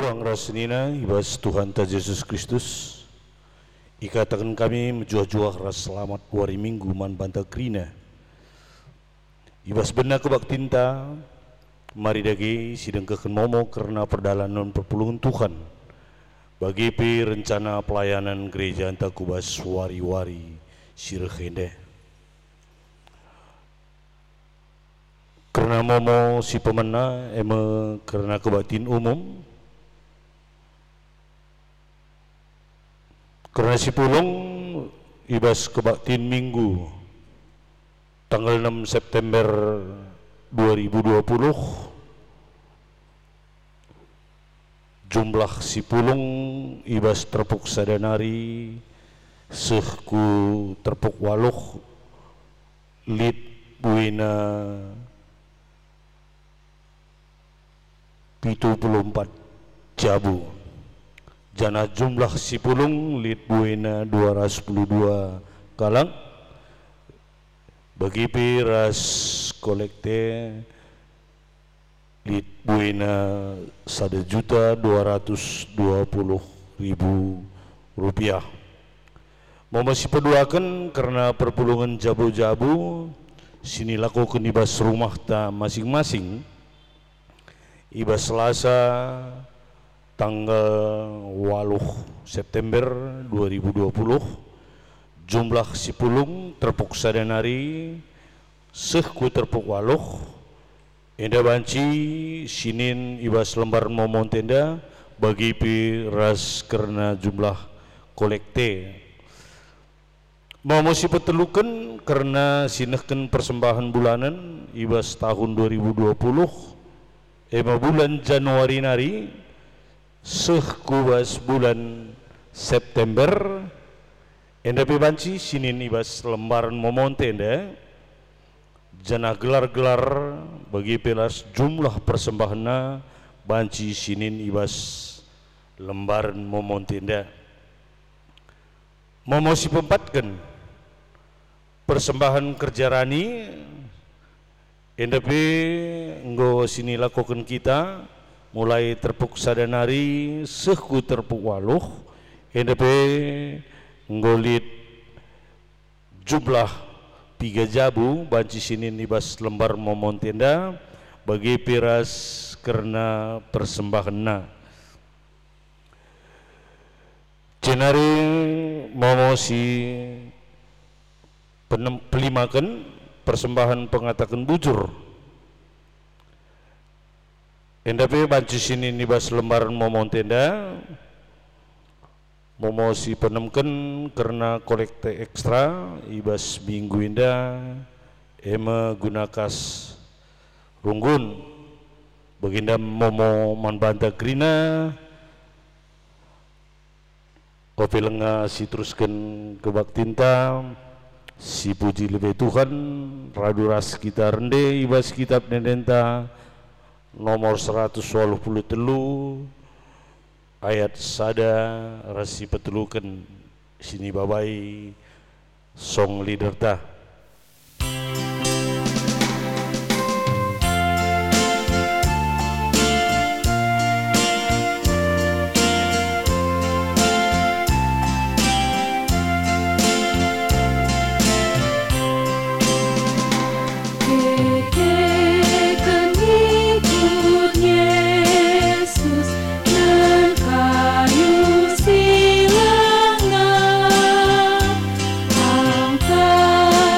Urang rasenina ibas Tuhan ta Yesus Kristus ikatakan kami menjuah-juah ras selamat wari minggu man banta krina ibas benar kebaktinta mari dagi sidang keken momo karena perdalanan perpulungan Tuhan bagi pi rencana pelayanan gereja anta kubas wari-wari sirkhende karena momo si pemena karena kebatin umum karena si pulung ibas kebaktin minggu tanggal 6 September 2020 jumlah si pulung ibas terpuk sadanari sehku terpuk waluh lit buina 74 jabu jana jumlah si pulung lit buena 212 kalang bagi piras kolekte lit buena 1.220.000 rupiah. Mau masih peduakan karena perpulungan jabu-jabu sini lakukan ibas rumah ta masing-masing ibas Selasa tanggal 8 September 2020 jumlah si pulung terpuk sadanari sehku terpuk waluh enda banci sinin ibas lembar momon tenda bagi pi ras karena jumlah kolekte mau si petelukan karena sinehken persembahan bulanan ibas tahun 2020 bulan Januari nari sehkubas bulan September enda pibanci sinin ibas lembaran momon tenda jana gelar-gelar bagi pelas jumlah persembahanna banci sinin ibas lembaran momon tenda momo si pempatkan persembahan kerja rani enda pe nggo sini lakukan kita mulai terpuk sadanari sehku terpuk waluh NDP nggolit jumlah 3 jabu banci sini nibas lembar momon tenda bagi piras karena persembahanna cenari momo si pelimakan persembahan pengatakan bujur endape banci sini nibas lembaran momon tenda momo si penemken karena kolekte ekstra ibas minggu indah gunakas runggun baginda momo manbanta grina opelenga si teruskan kebaktinta si puji lebih Tuhan raduras kita rende ibas kitab nedenta nomor 123 ayat sada rasi petelukan sini babai song leader ta Angkat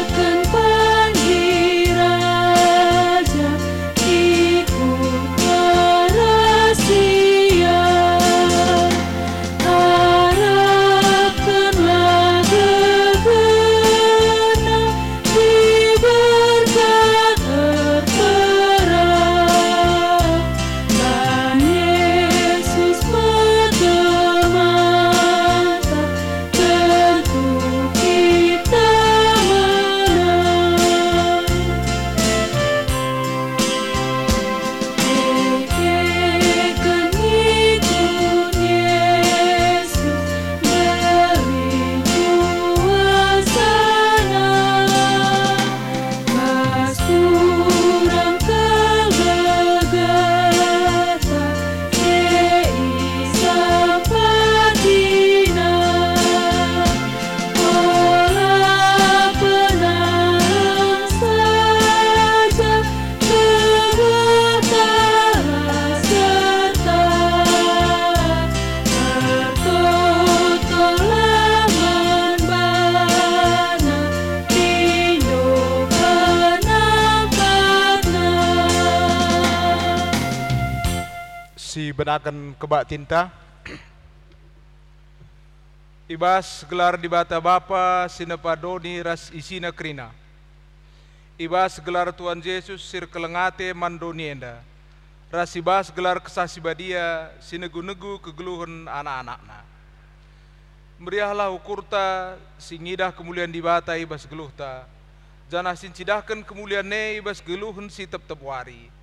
benakan kebak tinta. Ibas gelar di bata Bapa sina padoni ras isina krina. Ibas gelar Tuhan Yesus sir kelengate mandoni enda. Ras ibas gelar kesasi badia sina gunegu kegeluhan anak-anakna. Meriahlah ukurta singidah kemuliaan di bata ibas geluhta. Janah sincidahkan kemuliaan ne ibas geluhun si tep-tep wari.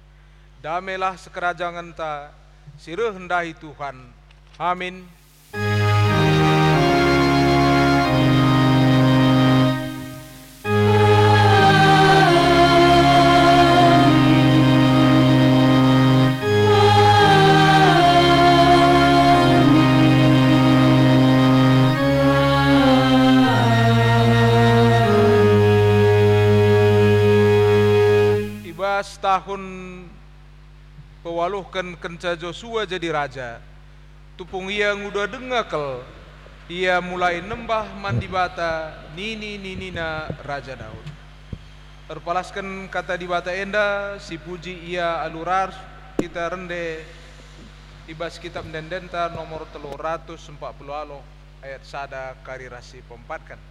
Damelah sekerajangan ta sireh hendahi Tuhan. Amin. Ibas tahun pewaluhkan kenca Joshua jadi raja. Tupung ia nguda dengakel, ia mulai nembah mandi bata nini-ninina Raja Daud. Terpalaskan kata di bata enda, si puji ia alurar kita rende ibas kitab dendenta nomor 340 ayat sada karirasi pempatkan.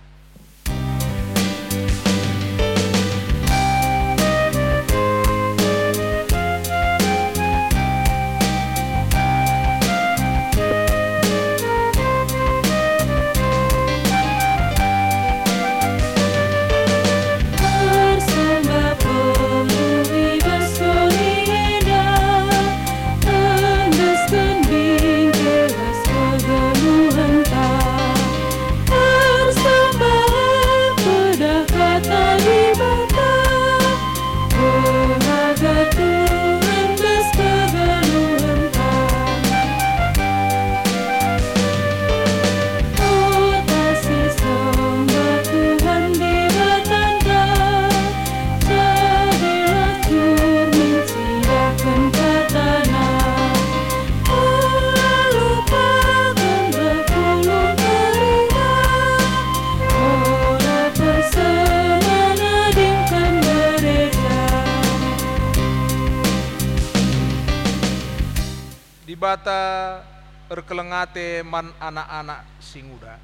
Bata erkelengate man anak-anak singuda.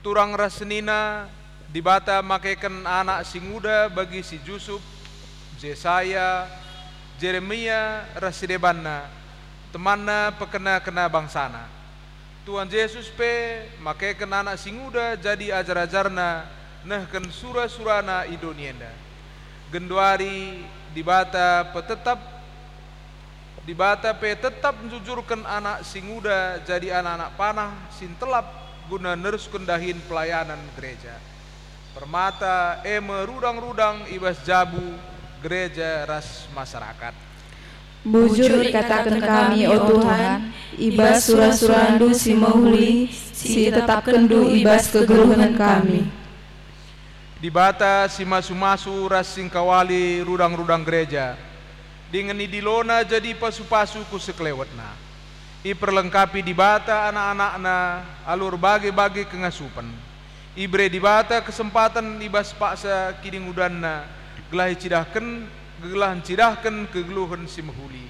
Turang rasenina dibata makaikan anak singuda bagi si Yusuf, Yesaya, Jeremia rasidebanna, temanna pekena-kena bangsana. Tuhan Yesus pe makaikan anak singuda jadi ajar-ajarna nehken sura-surana idonienda. Genduari dibata petetap dibata pe tetap menjujurkan anak singuda jadi anak-anak panah sintelap guna neruskan dahin pelayanan gereja. Permata merudang-rudang ibas jabu gereja ras masyarakat. Bujur ikatakan kami, O Tuhan, ibas surah-surandu si mahuli, si tetap kendu ibas kegeluhan kami. Dibata si masu-masu ras singkawali rudang-rudang gereja. Dengan idilona jadi pasu-pasu ku sekelewetna. I perlengkapi dibata anak-anakna alur bagi-bagi kengasupan. Ibre dibata kesempatan ibas paksa kiding udanna gelah cidahkan kegeluhan si mahuli.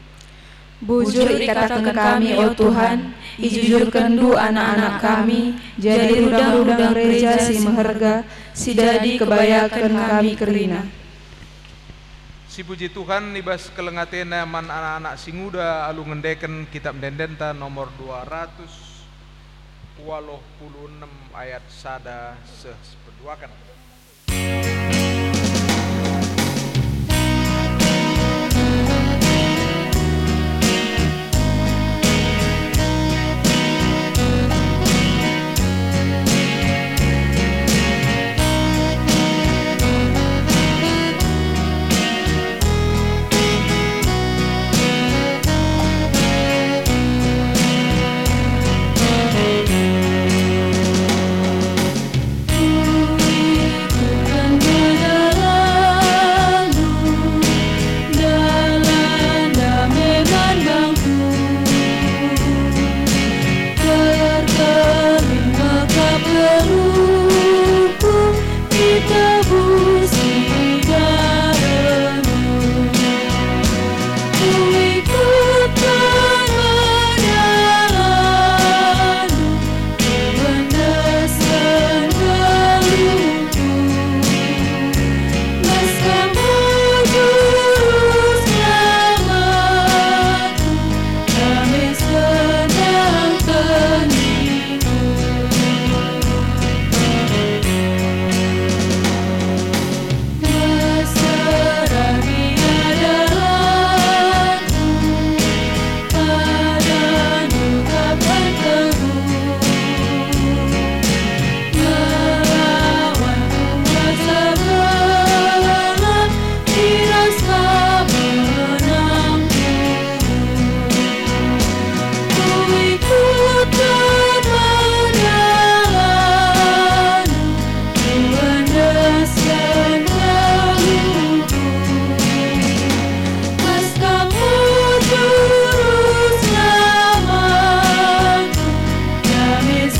Bujur ikatakan kami, O Tuhan, ijujurkan du anak-anak kami, jadi rudang-rudang gereja si meherga, si dadi kebayakan kami kerina. Si puji Tuhan ibas kelengatena man anak-anak singuda alu ngendeken kitab dendenta nomor 286 ayat sada seperduakan.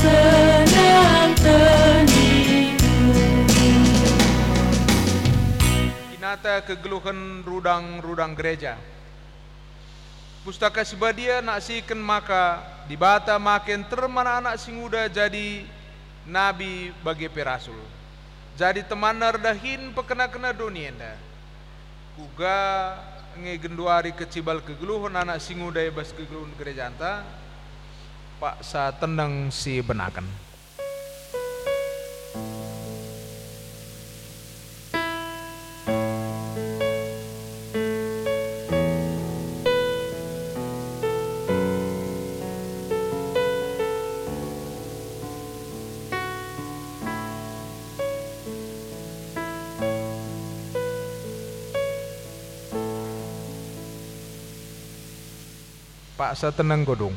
senang teniku. Kinata kegeluhan rudang-rudang gereja. Pustaka sebadia nak siken maka dibata makin terman anak singuda jadi nabi bagi perasul. Jadi temanar dahin pekena-kena donienda. Kuga ngegenduari kecibal kegeluhan anak singuda bas kegeluhan gereja anta. Pak sa tendang si benakan. Pak sa tenang godong.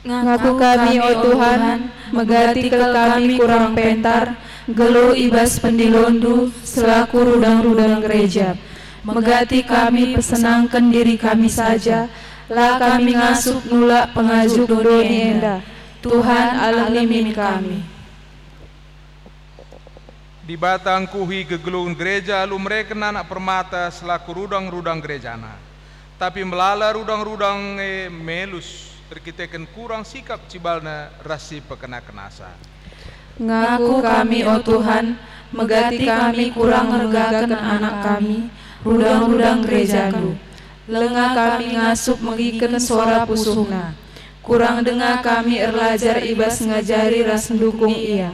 Ngaku kami, o Tuhan, megati kel kami kurang pentar, gelu ibas pendilondu selaku rudang-rudang gereja. Megati kami pesenangkan diri kami saja, lah kami ngasup nulak pengajuk donienda. Tuhan Allah limin kami. Di batang kuhi kegeluhan gereja lu mereka anak permata selaku rudang-rudang gerejana. Tapi melala rudang-rudang melus terkitekan kurang sikap cibalna rasi pekena kenasa. Ngaku kami, o Tuhan, megati kami kurang ngergakan anak kami, rudang-rudang gerejaku. Lengah kami ngasup mengiken suara pusuhna. Kurang dengar kami erlajar ibas ngajari ras mendukung ia.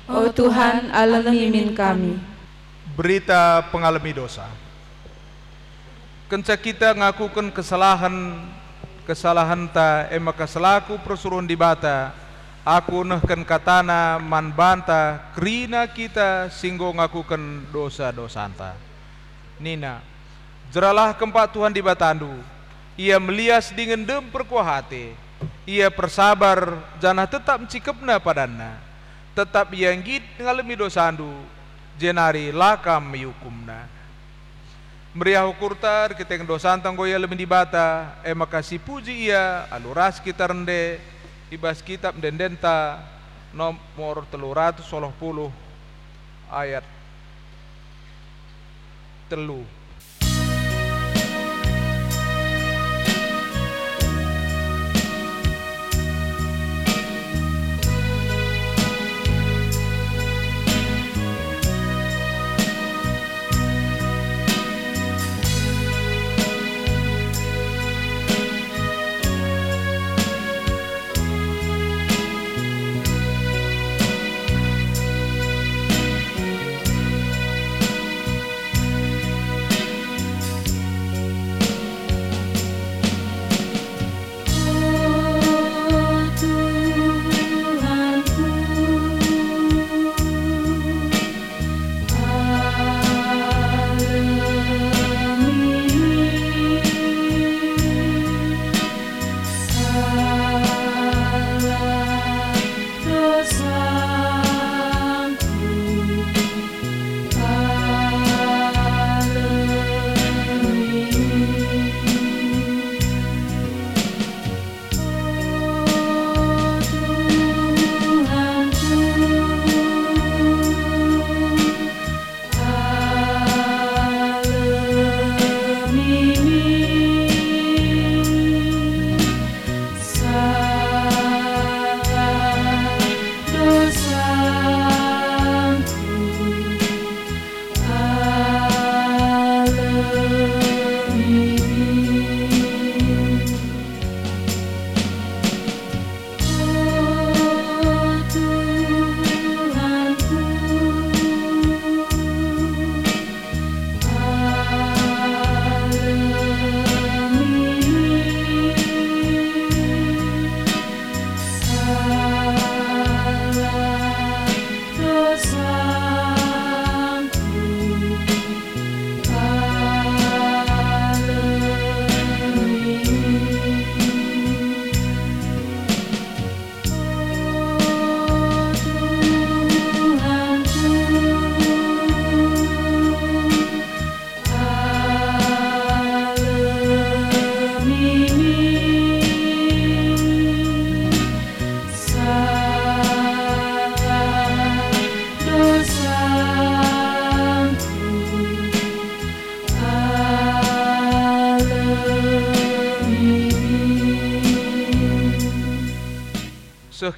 O Tuhan, Allah mimin kami. Berita pengalami dosa. Kenca kita ngakukan kesalahan ta maka selaku persuruhan di bata aku nehken katana man banta krina kita singgo ngakukan dosa-dosa anta. Nina jeralah keempat Tuhan di batandu, ia melias dengan dem perkuahate, ia persabar janah tetap mencikepna padana, tetap ia ngit ngalami dosandu jenari lakam meyukumna. Meriah hukurtar kita yang dosa antang goya lebih dibata maka si puji ia aluras kita rende ibas kitab dendenta nomor 330 ayat 3.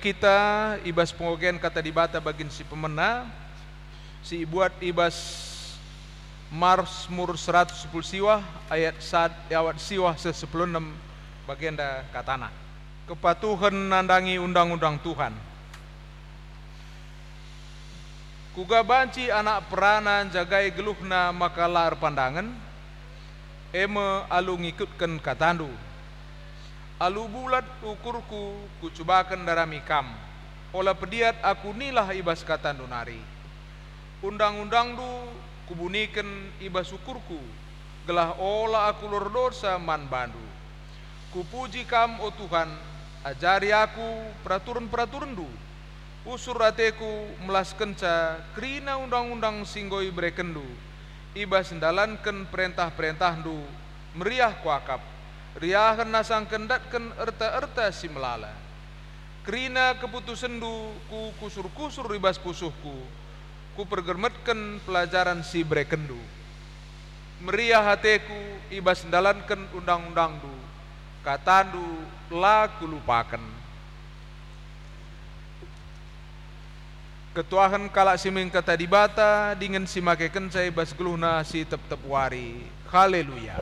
kita ibas pengogen kata dibata bagin si pemena si buat ibas Mazmur 110 siwah ayat siwah 16 bagian da katana. Kepatuhan nandangi undang-undang Tuhan. Kuga banci anak peranan jagai geluhna makalar pandangan eme alu ngikutkan katandu. Alu bulat ukurku kucubakan darami kam. Ola pediat aku nilah ibas katandu nari. Undang-undang du kubunikan ibas ukurku. Gelah ola aku lor dosa man bandu. Kupuji kam o Tuhan, ajari aku peraturan-peraturan du. Usur ateku melas kenca krina undang-undang singgoi brekendu. Ibas sendalankan perintah-perintah du meriah kuakap. Riahan nasang kendatkan erta-erta si melala. Krina keputusan du ku kusur-kusur ibas pusuhku. Ku pergermetkan pelajaran si brekendu. Meriah hateku ibas sendalankan undang-undang du. Katandu la kulupakan. Ketuahan kalak siming kata dibata dengan si make kencai bas geluhna si tep-tep wari. Haleluya.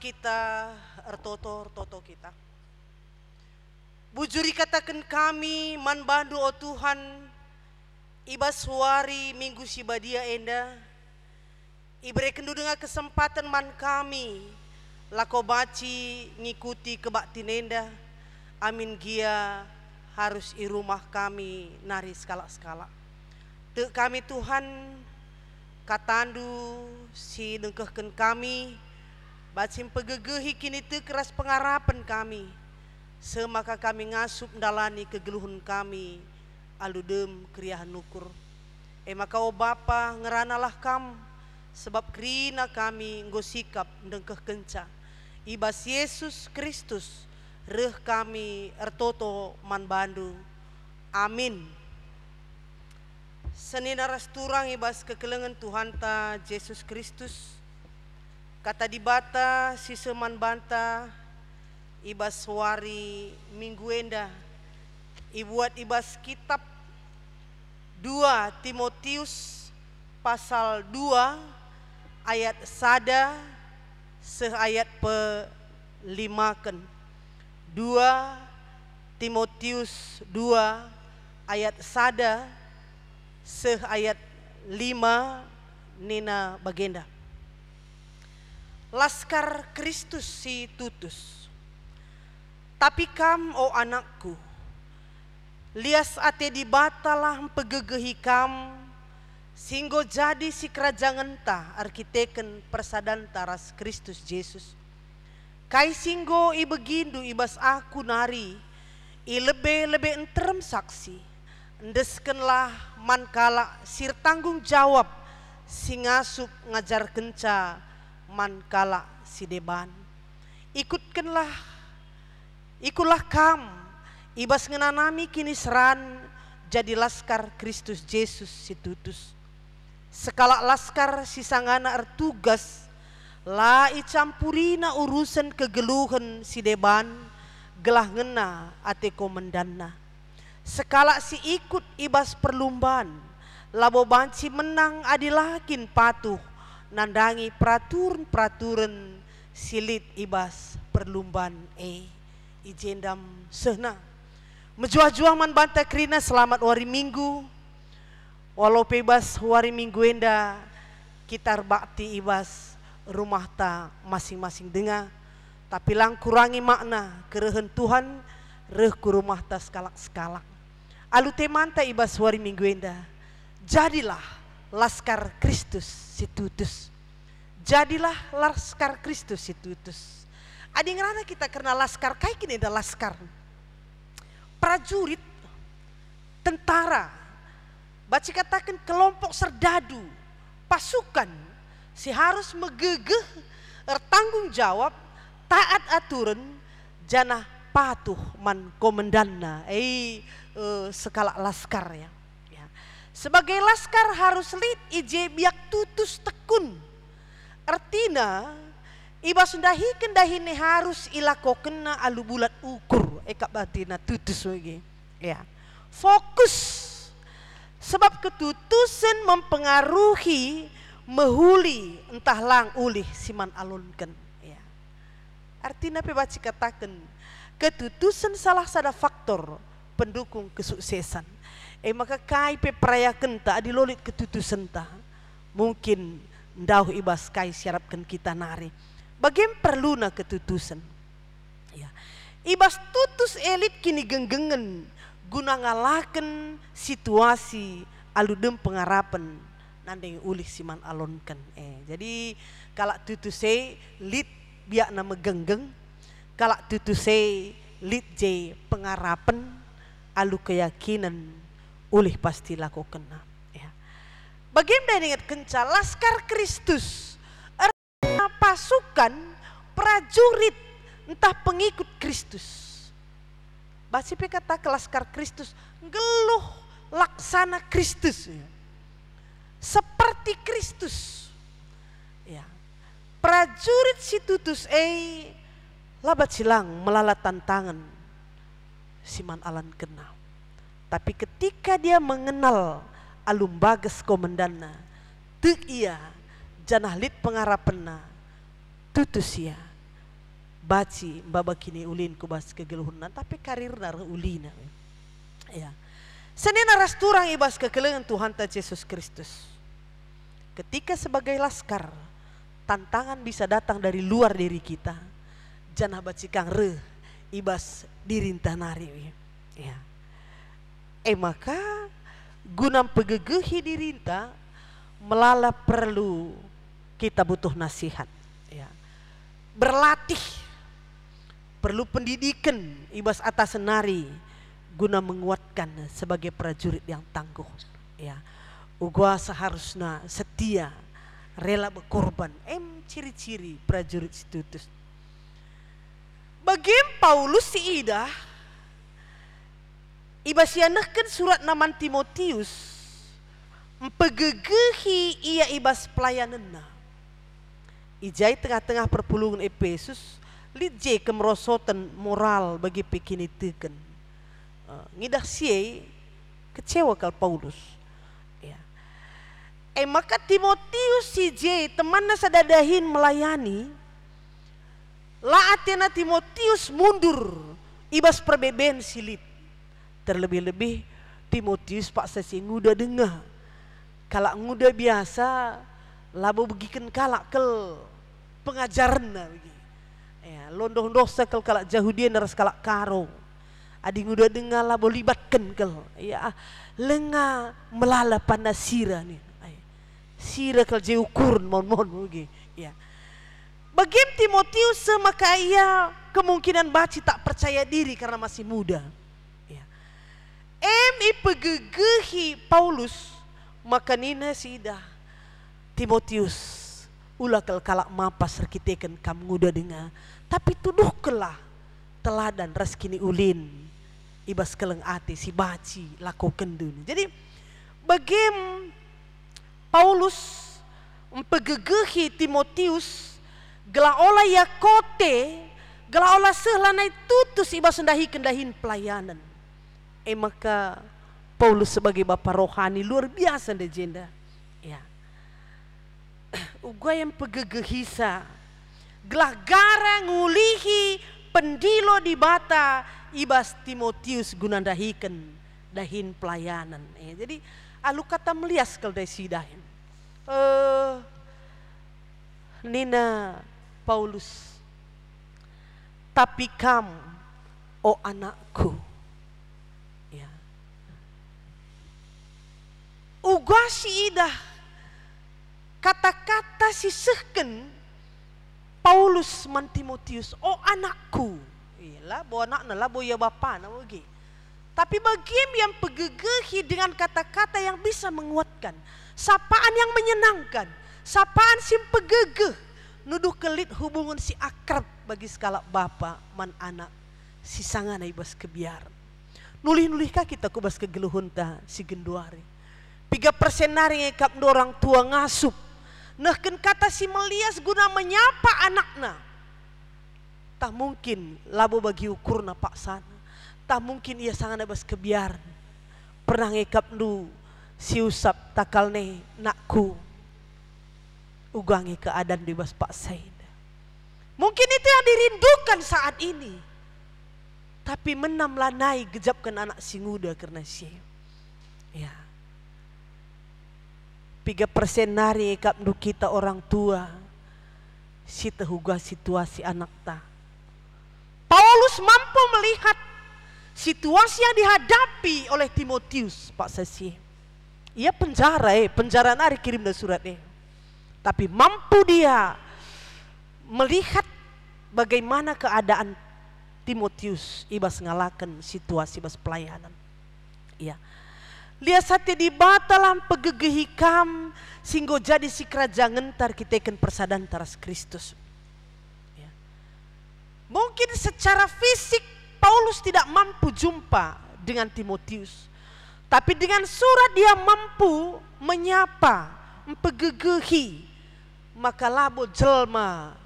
Kita ertoto kita bujuri katakan kami man bandu o Tuhan ibas wari minggu sibadia enda ibrekendu dengan kesempatan man kami lako baci ngikuti kebaktin enda amin gia harus i rumah kami nari skala-skala te kami Tuhan katandu si nengkehken kami bacim pegegehi kini te keras pengarapan kami semaka kami ngasup dalani kegeluhun kami aludem kriahan nukur maka o Bapa ngeranalah kam sebab krina kami ngosikap ndengkeh kenca ibas Yesus Kristus reh kami ertoto man bandu amin. Senina rasturang ibas kekelengan Tuhan ta Yesus Kristus kata dibata si seman banta ibas wari minggu enda ibuat ibas kitab 2 Timotius pasal 2 ayat sada seayat pe-5 2 Timotius 2 ayat sada seayat 5 nina bagenda. Laskar Kristus si tutus. Tapi kam o anakku, lias ate dibatalah pegegehi kam, singgo jadi si kerajaan ta arkiteken persadan taras Kristus Yesus. Kai singgo ibegindu ibas aku nari, i lebe enterem saksi, endeskenlah mankala sir tanggung jawab, singasup ngajar kenca, mankala si deban ikutlah kam ibas ngenanami kini seran jadi laskar Kristus Yesus si tutus sekala laskar si sangana ertugas la icampurina urusan kegeluhan si deban gelah ngena ate komandanna sekala si ikut ibas perlumbaan labo banci menang adilakin patuh nandangi peraturan silit ibas perlumbaan ijendam sehna menjuah-juah man banta krina selamat wari minggu walau bebas wari minggu enda kitar bakti ibas rumah ta masing-masing dengar tapi lang kurangi makna kerehen Tuhan reh ku rumah ta skalak-skalak alu temanta ibas wari minggu enda jadilah laskar Kristus si tutus. Jadilah laskar Kristus si tutus. Adi ngerana kita kena laskar kayak gini ada laskar. Prajurit, tentara, baca katakan kelompok serdadu, pasukan si harus megegeh tanggung jawab taat aturan janah patuh man komandanna sekala laskar ya. Sebagai laskar harus lid ije biak tutus tekun. Artina ibas ndahi kendahine harus ilakokena alu bulat ukur eka batina tutus lagi. Ya. Fokus sebab ketutusan mempengaruhi mehuli entah lang ulih siman alunkan. Ya. Artina pebaci katakan ketutusan salah sada faktor pendukung kesuksesan. Maka kai pe perayakan ta adilolit ketutusan ta mungkin ndauh ibas kai siarapkan kita nari bagim perluna ketutusan ya ibas tutus elit kini genggengen guna ngalaken situasi aludem pengarapan nandeng ulih siman alonkan jadi kalak tutuse lit biak nama genggeng kalak tutuse lit je pengarapan alu keyakinan ulih pasti lakukan ya. Bagaimana ingat kenca laskar Kristus pasukan prajurit entah pengikut Kristus. Basipe kata ke laskar Kristus geluh laksana Kristus ya. Seperti Kristus ya. Prajurit si tutus labat silang melalat tantangan siman alan kenal. Tapi ketika dia mengenal alum bagas komandanna, tek ia janah lit pengarapenna, tutus ia baci babakini ulin kubas kegeluhunan, tapi karirna ulina. Ya, senena rasturang ibas kekelengan Tuhan ta Yesus Kristus. Ketika sebagai laskar, tantangan bisa datang dari luar diri kita, janah baci kang ibas dirintah nari. Ya. Maka guna pegegehi dirinta melala perlu kita butuh nasihat ya. Berlatih perlu pendidikan ibas atas senari guna menguatkan sebagai prajurit yang tangguh ya. Ugua seharusnya setia rela berkorban ciri-ciri prajurit situtus. Bagi Paulus si Ida ibas yanahkan surat naman Timotius empegegehi ia ibas pelayananna ijai tengah-tengah perpulungan Efesus lidje kemerosotan moral bagi pikini teken ngidah siye kecewa kal Paulus ya. Maka Timotius si je temanna sadadahin melayani laatena Timotius mundur ibas perbeben silit. Terlebih-lebih Timotius pak sesi nguda dengar kalak nguda biasa labo begikan kalak kel pengajaran ya londoh dosa kel kalak Yahudian naras kalak karo adi nguda dengar labo libatkan kel ya lenga melala pana sira nih sira kel je ukurun mon ya bagi Timotius maka ia kemungkinan baci tak percaya diri karena masih muda. Ipegegehi Paulus maka nina sidah Timotius ulah kalak mapas rekiteken kam nguda dengar tapi tuduh kelah teladan raskini ulin ibas keleng ati si baci lakukan dunia. Jadi bagim Paulus empegegehi Timotius gela olah yakote gela olah sehlanai tutus ibas sendahi kendahin pelayanan. Maka Paulus sebagai bapak rohani luar biasa legenda ya. Ugua yang pegegehisa gelah gara ngulihi pendilo di bata ibas Timotius gunandahikan dahin pelayanan jadi alu kata melias kal dasi dahin nina Paulus tapi kamu oh anakku ugah si idah kata-kata sisehken Paulus man Timotius oh anakku iyalah bo anakna lah bo ya bapa na wagi Tapi bagi yang pegegehi dengan kata-kata yang bisa menguatkan, sapaan yang menyenangkan, sapaan si pegegeh, nuduh kelit hubungan si akrab bagi skala bapa man anak, si sangana ibas kebiaran. Nulih-nulih ka kita kubas kegeluhun ta si genduari. 3% nari ngekap orang tua ngasup. Nahken kata si Melias guna menyapa anakna. Tak mungkin labo bagi ukurna pak sana. Tak mungkin ia sangat bas kebiaran. Pernah ngekap du si usap takal ne nakku. Ugangi keadaan di bas pak Said. Mungkin itu yang dirindukan saat ini. Tapi menam lanai gejapkan anak si muda karena si. Ya. 3% nari ngekap du kita orang tua. Si tehuga situasi anak ta. Paulus mampu melihat situasi yang dihadapi oleh Timotius, Pak Sesi. Ia penjara nari kirim dan suratnya. Tapi mampu dia melihat bagaimana keadaan Timotius ibas ngalakan situasi ibas pelayanan. Ya. Lihat sate di batalam pegegehikam singgo jadi si kerajaan ntar kiteken persadan taras Kristus. Ya. Mungkin secara fisik Paulus tidak mampu jumpa dengan Timotius. Tapi dengan surat dia mampu menyapa, mempegegehi. Maka labo jelma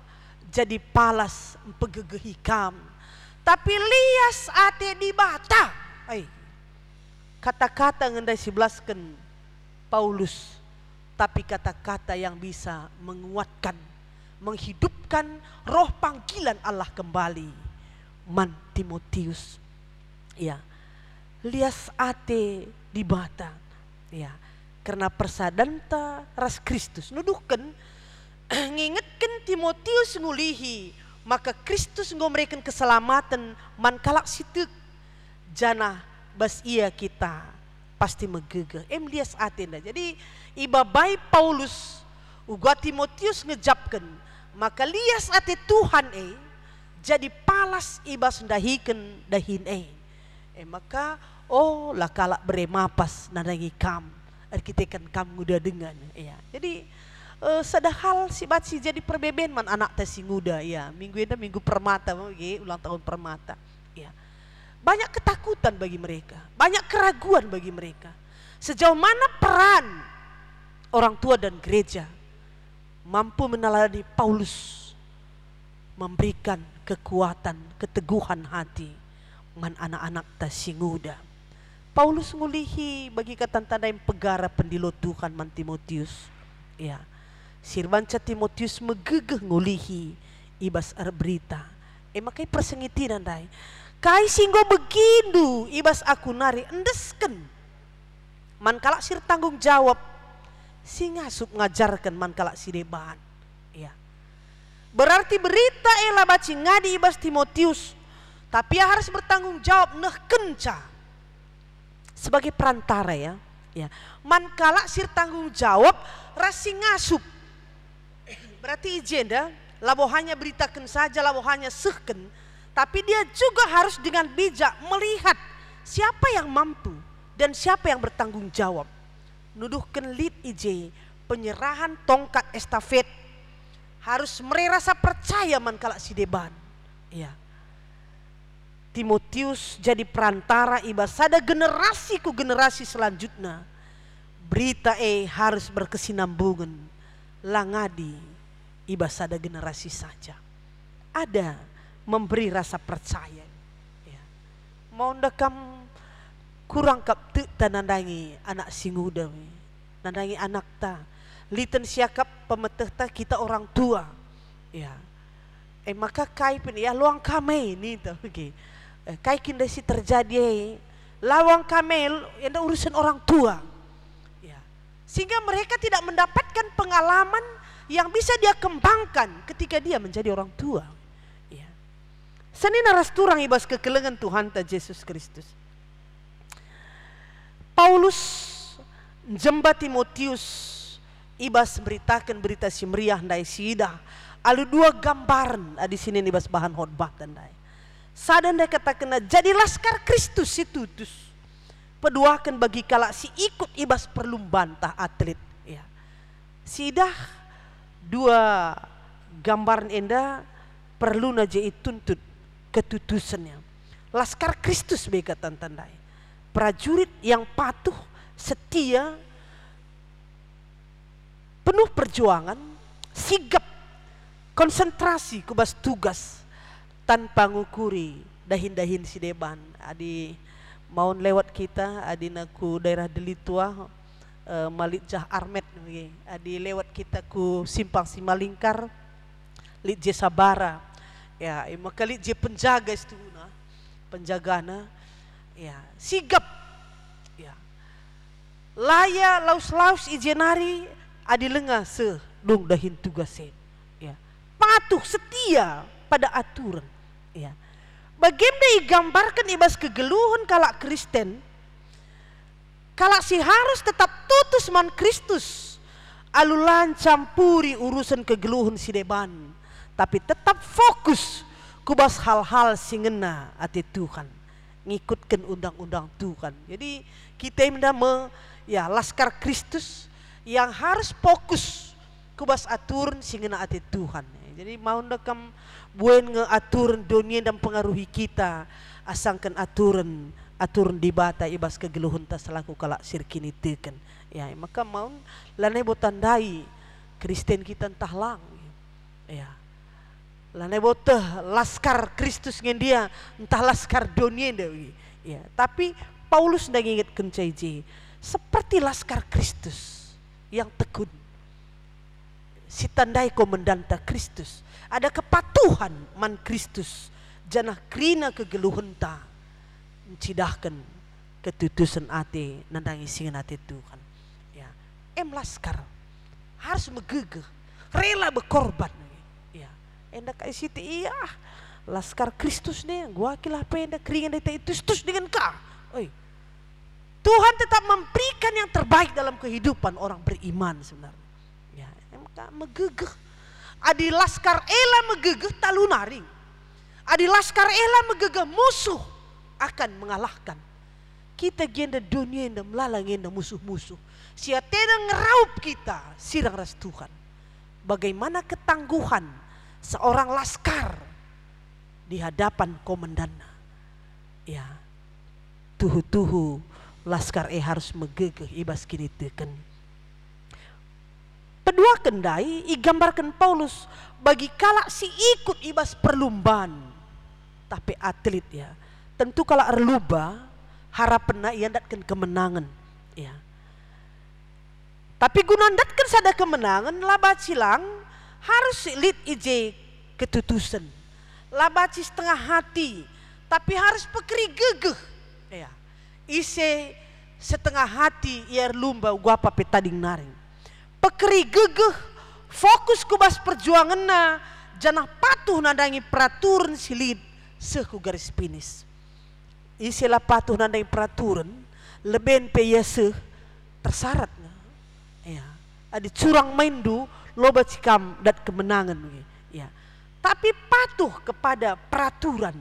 jadi palas mempegegehi kam. Tapi lias ate di bata. Kata-kata ngendai 11 Paulus. Tapi kata-kata yang bisa menguatkan, menghidupkan roh panggilan Allah kembali. Man Timotius, ya, lias ate di bata, ya, karena persadanta ras Kristus, nuduhkan, ngingetkan Timotius ngulihi, maka Kristus ngomrekan keselamatan man kalak situk, jana bas ia kita pasti megege, lias ate nda. Jadi ibabai Paulus, uga Timotius ngejapkan, maka lias ate Tuhan jadi palas ibas dahiken dahin maka lah kalak beremapas nadangi kam arkitekan kam muda dengan ya. Jadi sadahal si batsi jadi perbeben man anak tasi muda ya. Minggu ini minggu permata ulang tahun permata ya. Banyak ketakutan bagi mereka, banyak keraguan bagi mereka. Sejauh mana peran orang tua dan gereja mampu meneladani Paulus memberikan kekuatan, keteguhan hati man anak-anak tasi muda. Paulus ngulihi bagi katantanda yang pegara pendilo Tuhan man Timotius. Ya. Sirbanca Timotius megegeh ngulihi ibas berita. Makai persengitinan dai. Kai singgo begindu ibas aku nari endesken. Man kalak sir tanggung jawab. Singasup ngajarkan man kalak si deban. Berarti berita elah baci ngadi ibas Timotius, tapi harus bertanggung jawab nah kenca sebagai perantara ya. Man kalak sir tanggung jawab rasi ngasup. Berarti izin dah, labo hanya beritakan saja, labo hanya sehken, tapi dia juga harus dengan bijak melihat siapa yang mampu dan siapa yang bertanggung jawab. Nuduhkan lead IJ penyerahan tongkat estafet. Harus merasa percaya man kalak si deban. Ya. Timotius jadi perantara ibas ada generasi ku generasi selanjutnya. Berita harus berkesinambungan. Langadi ibas ada generasi saja. Ada memberi rasa percaya. Ya. Mau ndakam kurang kap tanandangi anak si muda. Nandangi anak ta. Liten siakap pemeteh ta kita orang tua. Ya. Maka kai pun ya luang kami ni tu. Okay. Kai kinda si terjadi lawang kami yang urusan orang tua. Ya. Sehingga mereka tidak mendapatkan pengalaman yang bisa dia kembangkan ketika dia menjadi orang tua. Ya. Seni naras turang ibas kekelengan Tuhan ta Yesus Kristus. Paulus jemba Timotius ibas beritakan berita si meriah ndai sidah. Alu 2 gambaran di sini ibas bahan khotbah tandai. Sadan dah katakan jadi laskar Kristus si tutus. Peduakan bagi kalak si ikut ibas perlumbaan tah atlet. Ya. Sidah dua gambaran enda perlu naja tuntut ketutusannya. Laskar Kristus bega tandai. Prajurit yang patuh, setia, penuh perjuangan, sigap, konsentrasi kubas tugas tanpa ngukuri dahin-dahin si deban. Adi mau lewat kita, adi naku daerah Delitua, Malik Jah Armet, adi lewat kita ku simpang Simalingkar, Lit Je Sabara, ya, maka Lit Je penjaga istuna, penjagana, ya, sigap, ya, laya laus-laus ijenari, adi lengah sedung dahin tugasen, ya, patuh setia pada aturan, ya. Bagaimana digambarkan ibas kegeluhan kalak Kristen, kalak si harus tetap tutus man Kristus, alulan campuri urusan kegeluhan si deban, tapi tetap fokus kubas hal-hal singena ati Tuhan, ngikutkan undang-undang Tuhan. Jadi kita minda ya laskar Kristus yang harus fokus kubas aturan singena ati Tuhan. Jadi mau ndekam buen ngeaturan dunia dan pengaruhi kita, asangkan aturan di bata ibas kegeluhun ta selaku kalak sirkini teken. Ya, maka mau lanai botandai Kristen kita entah lang. Ya. Lanai botah laskar Kristus ngen dia entah laskar dunia dewi. Ya, tapi Paulus ndak ingat kencaiji seperti laskar Kristus yang tekun. Si tandai komandanta Kristus, ada kepatuhan man Kristus, janah krina kegeluhan ta, mencidahkan ketutusan ati, nandangi singan ati Tuhan. Ya, laskar harus megegeh, rela berkorban. Ya, enda kai siti iya, laskar Kristus nih, gua kila apa enda keringan itu tus dengan kah. Oi, Tuhan tetap memberikan yang terbaik dalam kehidupan orang beriman sebenarnya. Megegeh, adi laskar ela megegeh talunaring, adi laskar ela megegeh musuh akan mengalahkan kita genda dunia yang melalang genda musuh-musuh sia tena ngeraup kita sirang ras Tuhan. Bagaimana ketangguhan seorang laskar di hadapan komandannya, ya, tuhu-tuhu laskar harus megegeh ibas kini teken. Kedua kendai igambarkan Paulus bagi kalak si ikut ibas perlumbaan, tapi atlet ya, tentu kalak erluba harapan ia datkan kemenangan, ya. Tapi guna datkan sada kemenangan laba cilang harus lit ije ketutusan, laba ci setengah hati, tapi harus pekeri gegeh, ya. Ise setengah hati ia lumba guapa petading naring. Pekeri gegeh, fokus kubas perjuangan na, janah patuh nadangi peraturan silid seku garis finis. Isilah patuh nadangi peraturan, leben peyase tersyarat. Ya, adi curang maindu loba cikam dat kemenangan. Ya, tapi patuh kepada peraturan.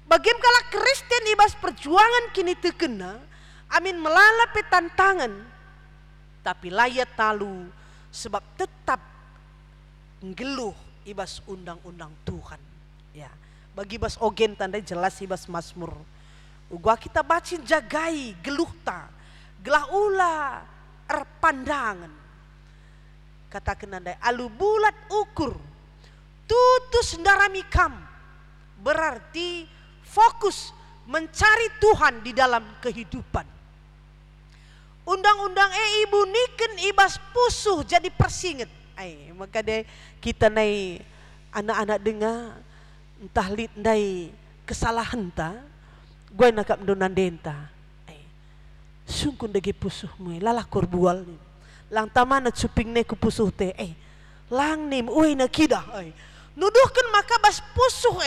Bagaimana Kristen ibas perjuangan kini tekena, amin melalapi tantangan. Tapi layak talu sebab tetap ngeluh ibas undang-undang Tuhan. Ya, bagi ibas ogen tanda jelas ibas Mazmur. Gua kita bacin jagai geluh ta, gelah ula pandangan. Katakan anda alu bulat ukur, tutus ndarami kam, berarti fokus mencari Tuhan di dalam kehidupan. Undang-undang ibu niken ibas pusuh jadi persinget. Maka deh kita nai anak-anak dengar entah lit nai kesalahan ta, gue nakap mendonan denta. Sungkun degi pusuh mu, lalah korbual ni. Lang tamana cuping ne ku pusuh te. Lang nim uy nakida. Nuduhkan maka bas pusuh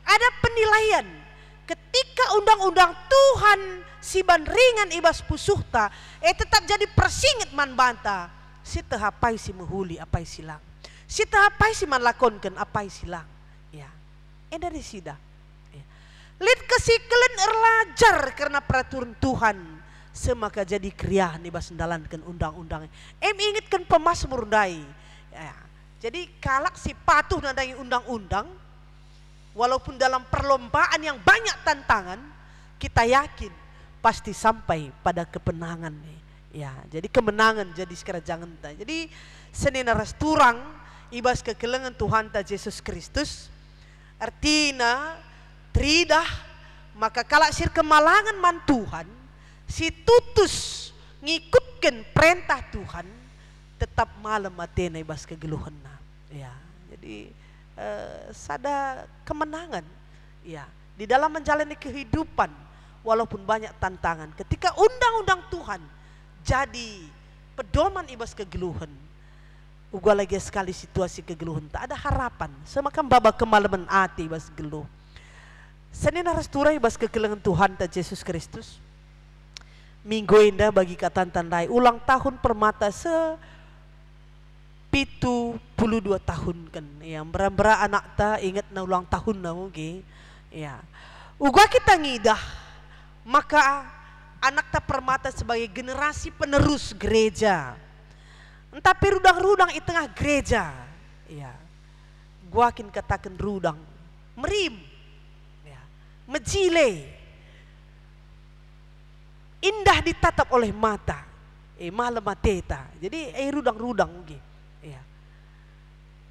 ada penilaian. Ketika undang-undang Tuhan siban ringan ibas pusuhta, tetap jadi persinget man banta. Si tehapai si mehuli apai silang. Si tehapai si man lakonkan apai silang. Ya, dari sida. Ya. Lid kesikelen erlajar karena peraturan Tuhan. Semaka jadi kriah nih bas mendalankan undang-undang. Ingatkan pemazmur dai. Ya. Jadi kalak si patuh nandai undang-undang, walaupun dalam perlombaan yang banyak tantangan, kita yakin pasti sampai pada kemenangan nih. Ya, jadi kemenangan jadi sekarang jangan. Jadi senina resturang ibas kekelengan Tuhan ta Yesus Kristus. Artinya tridah maka kalak sir kemalangan man Tuhan, si tutus ngikutkan perintah Tuhan, tetap malam matena ibas kegeluhan. Ya, jadi sada kemenangan. Ya, di dalam menjalani kehidupan walaupun banyak tantangan. Ketika undang-undang Tuhan jadi pedoman ibas kegeluhan, uga lagi sekali situasi kegeluhan tak ada harapan. Semakan baba kemalaman hati ibas geluh. Senina restura ibas kegeluhan Tuhan ta Yesus Kristus. Minggu indah bagi katan tandai ulang tahun permata 72 tahun kan. Yang bera-bera anak ta ingat na ulang tahun na mungkin. Ya. Uga kita ngidah maka anak ta permata sebagai generasi penerus gereja. Tapi rudang-rudang di tengah gereja. Ya. Gua akin katakan rudang merim. Ya. Mejile. Indah ditatap oleh mata. Malam mateta. Jadi rudang-rudang mungkin. Ya.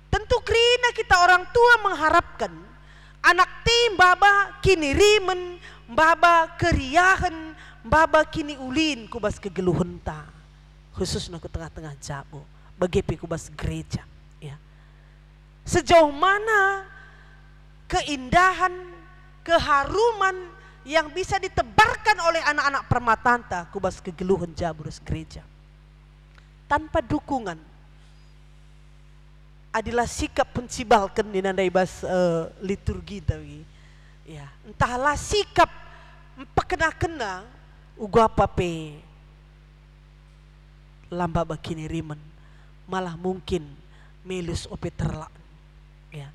Tentu krina kita orang tua mengharapkan anak tim baba kini rimen, baba keriahan, baba kini ulin kubas kegeluhan ta. Khusus ke tengah-tengah jabu, bagepi kubas gereja. Ya. Sejauh mana keindahan, keharuman yang bisa ditebarkan oleh anak-anak permatanta kubas kegeluhan jaburus gereja. Tanpa dukungan adalah sikap pencibalkan di nandai bas liturgi tawi. Ya, entahlah sikap empakena-kena uga pape lamba bakini rimen malah mungkin melus ope terlak. Ya.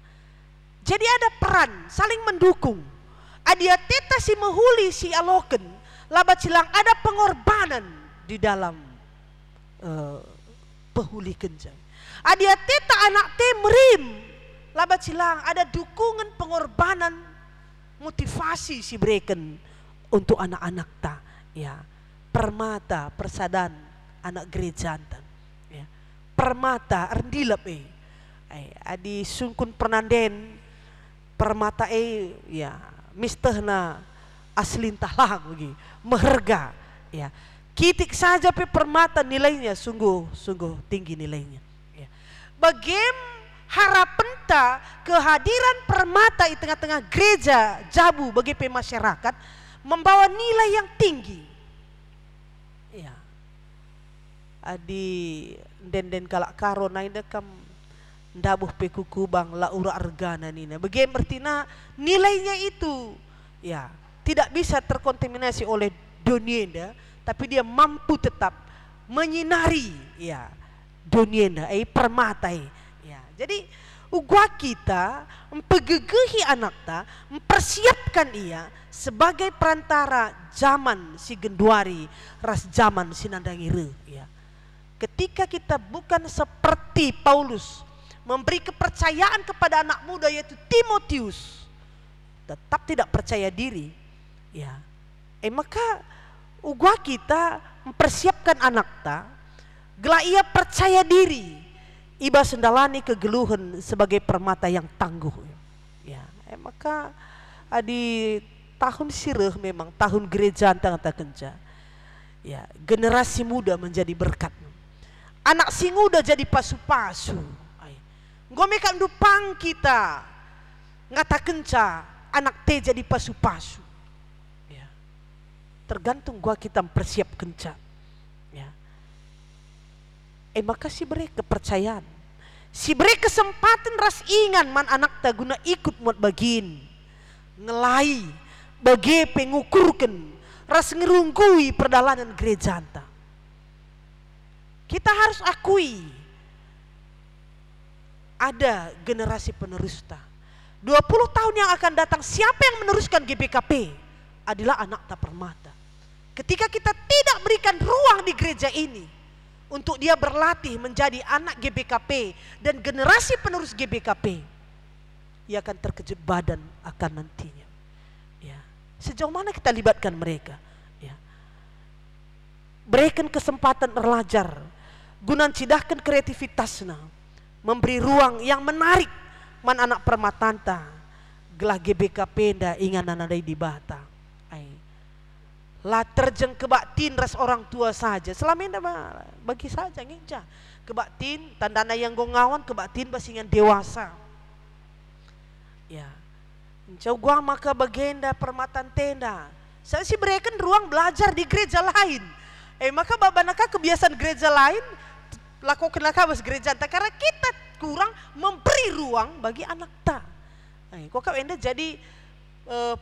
Jadi ada peran saling mendukung. Adia teta si mehuli si aloken laba cilang ada pengorbanan di dalam pehuli kenjang. Adia teta anak te merim laba cilang ada dukungan pengorbanan motivasi si breken untuk anak-anak ta. Ya. Permata persadan anak gereja antan. Ya. Permata erdilap adi sungkun pernanden permata ya mistehna aslintah lah bagi meherga. Ya. Kitik saja pe permata nilainya sungguh tinggi nilainya. Ya. Bagem harapan ta kehadiran permata di tengah-tengah gereja jabu bagi pe masyarakat membawa nilai yang tinggi. Ya. Adi den kalak karo naida kam ndabuh pe kukubang laura argana nina. Bagaimana bertina nilainya itu ya tidak bisa terkontaminasi oleh dunia, tapi dia mampu tetap menyinari ya dunia permata ya. Jadi ugwa kita mempegegehi anak ta, mempersiapkan ia sebagai perantara zaman si genduari ras zaman si nandangire ya. Ketika kita bukan seperti Paulus memberi kepercayaan kepada anak muda yaitu Timotius tetap tidak percaya diri ya. Maka ugwa kita mempersiapkan anak ta gela ia percaya diri iba sendalani kegeluhan sebagai permata yang tangguh ya. Maka di tahun sireh memang tahun gereja antang kenca ya, generasi muda menjadi berkat, anak si muda jadi pasu-pasu. Gomekan dupang kita ngata kenca anak te jadi pasu-pasu. Ya. Tergantung gua kita mempersiap kenca. Ya. Maka si beri kepercayaan, si beri kesempatan ras ingan man anak ta guna ikut muat bagin ngelai bagi pengukurkan ras ngerunggui perdalanan gereja anta. Kita harus akui ada generasi penerus ta. 20 tahun yang akan datang siapa yang meneruskan GBKP? Adalah anak tak permata. Ketika kita tidak berikan ruang di gereja ini untuk dia berlatih menjadi anak GBKP dan generasi penerus GBKP, ia akan terkejut badan akan nantinya. Ya. Sejauh mana kita libatkan mereka? Ya. Berikan kesempatan belajar, guna cidahkan kreativitasnya, memberi ruang yang menarik man anak permatanta, gelah GBKP nda ingan nanadai di bata. Lah terjeng kebaktin ras orang tua saja. Selama ini bagi saja nginca. Kebaktin tandana yang gongawan kebaktin basingan dewasa. Ya. Encau gua maka bagenda permatan tenda. Saya sih berikan ruang belajar di gereja lain. Maka babanaka kebiasaan gereja lain lakukan bas gereja ta karena kita kurang memberi ruang bagi anak ta. Kok kau enda jadi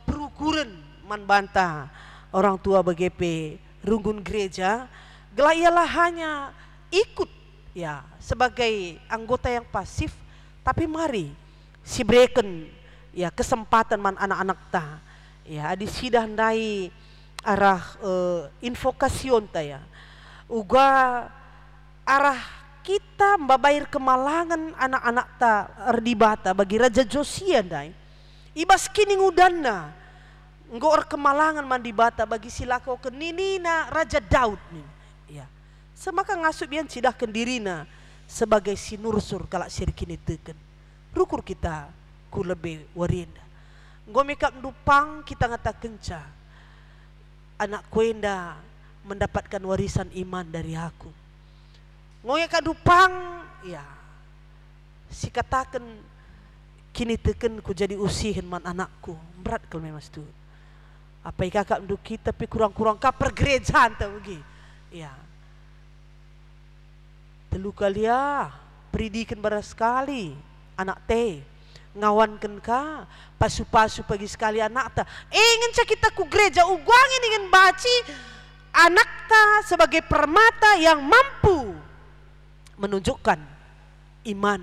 perukuran man bantah orang tua BGP runggun gereja, gelah ialah hanya ikut ya sebagai anggota yang pasif, tapi mari si berikan ya kesempatan man anak-anak ta ya adi sidah ndai arah invokasion ta ya uga arah kita membabayar kemalangan anak-anak ta erdibata bagi Raja Josia ndai ibas kini ngudanna ngor kemalangan mandi bata bagi silako keninina Raja Daud nih. Ya. Semaka ngasup yang cidah kendirina sebagai sinursur kalak sirkini teken. Rukur kita ku lebih warinda. Ngomekap dupang kita ngata kenca. Anak kuenda mendapatkan warisan iman dari aku. Ngomekap dupang ya. Si katakan kini teken ku jadi usihin man anakku. Berat kalau memang itu. Apa yang kakak menduk kita tapi kurang-kurang kaper gerejaan tak begitu. Ya. Telu kali ya, peridikan beras sekali anak teh. Ngawankan ka, pasu-pasu pagi sekali anak ta. Ingin kita ku gereja ugangin ingin baci anak ta sebagai permata yang mampu menunjukkan iman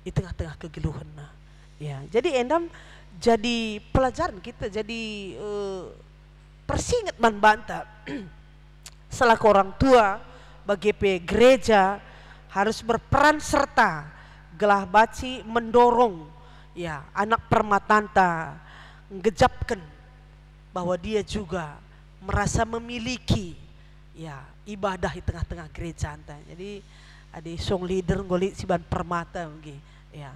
di tengah-tengah kegeluhan. Ya, jadi endam jadi pelajaran kita jadi persingat man banta selaku orang tua bagi gereja harus berperan serta gelah baci mendorong ya anak permatanta ngejapkan bahwa dia juga merasa memiliki ya ibadah di tengah-tengah gereja anta. Jadi ada song leader ngolik si ban permata mungkin ya